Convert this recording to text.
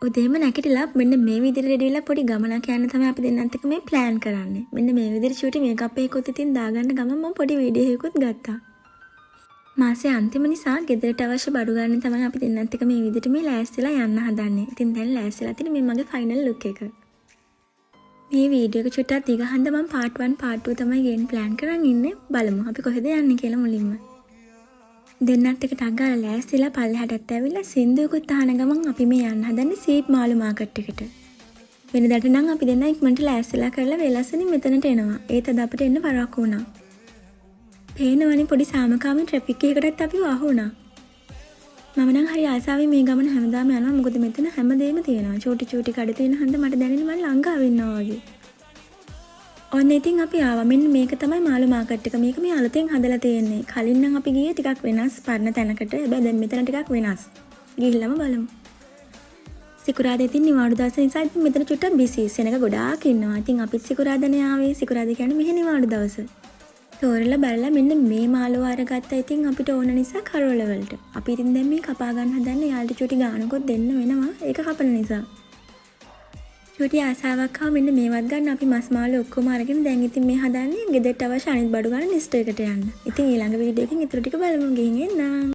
උදේම නැගිටලා මෙන්න මේ විදිහට රෙඩි වෙලා පොඩි ගමනක් යන්න තමයි අපි දෙන්නත් එක්ක මේ ප්ලෑන් කරන්නේ. මෙන්න මේ විදිහට ෂූටි මේකප් එකකුත් ඉතින් දාගන්න ගමන් මම පොඩි වීඩියෝ එකකුත් ගත්තා. මාසේ අන්තිම නිසා ගෙදරට අවශ්‍ය බඩු ගන්න තමයි අපි දෙන්නත් එක්ක මේ විදිහට මේ ලෑස්තිලා යන්න හදන්නේ. ඉතින් දැන් ලෑස්තිලා තියෙන මේ මගේ ෆයිනල් ලුක් එක. මේ වීඩියෝ එක චුට්ටක් දිගහඳ මම part 1 part 2 තමයි ගේන්න ප්ලෑන් කරන් ඉන්නේ. බලමු අපි කොහෙද යන්නේ කියලා මුලින්ම. දෙන්නත් එක්ක ටක් ගාලා ලෑස්තිලා පල්ලෙහාටත් ඇවිල්ලා සින්දුවකුත් අහන ගමන් අපි මේ යන්න හදන්නේ සීට් මාළු මාකට් එකට. වෙනදාට නම් අපි දෙන්න ඉක්මනට ලෑස්තිලා කරලා වෙලස්සනින් මෙතනට එනවා. ඒත් අද අපිට එන්න පරක්කු වුණා. පේනවනේ පොඩි සාමකාමී ට්‍රැෆික් එකකටත් අපි වහු වුණා. මම නම් හරි ආසාවෙන් මේ ගමන හැමදාම යනවා. මොකද මෙතන හැමදේම තියෙනවා. චූටි කඩ තියෙන හන්ද මට දැනෙන්නේ මම ළඟාව ඉන්නවා වගේ. ඔන්න ඉතින් අපි ආවා. මෙන්න මේක තමයි මාළු මාකට් එක. මේක මේ අලුතෙන් හදලා තියෙන්නේ. කලින් නම් අපි ගියේ ටිකක් වෙනස් පරණ තැනකට. හැබැයි දැන් මෙතන ටිකක් වෙනස්. ගිහිල්ලාම බලමු. සිකුරාදා ඉතින් නිවාඩු දවස නිසා ඉතින් මෙතන චුට්ටක් බිසි. සෙනඟ ගොඩාක් ඉන්නවා. ඉතින් අපිත් සිකුරාදානේ ආවේ. සිකුරාදා කියන්නේ මෙහෙ නිවාඩු දවස. තෝරලා බලලා මෙන්න මේ මාළුව අරගත්තා. ඉතින් අපිට ඕන නිසා කරවල වලට. අපි ඉතින් දැන් මේ කපා ගන්න හදන්නේ. යාළුට චුටි ගානකොත් දෙන්න වෙනවා. ඒක කපන නිසා. චුටි ආසාවක් ආව මෙන්න මේවත් ගන්න අපි මස් මාළු ඔක්කොම අරගෙන දැන් ඉතින් මේ හදන්නේ ගෙදරට අවශ්‍ය අනිත් බඩු ගන්න ලිස්ට් එකකට යන්න. ඉතින් ඊළඟ වීඩියෝ එකකින් ඊටු ටික බලමු ගිහින් එන්න.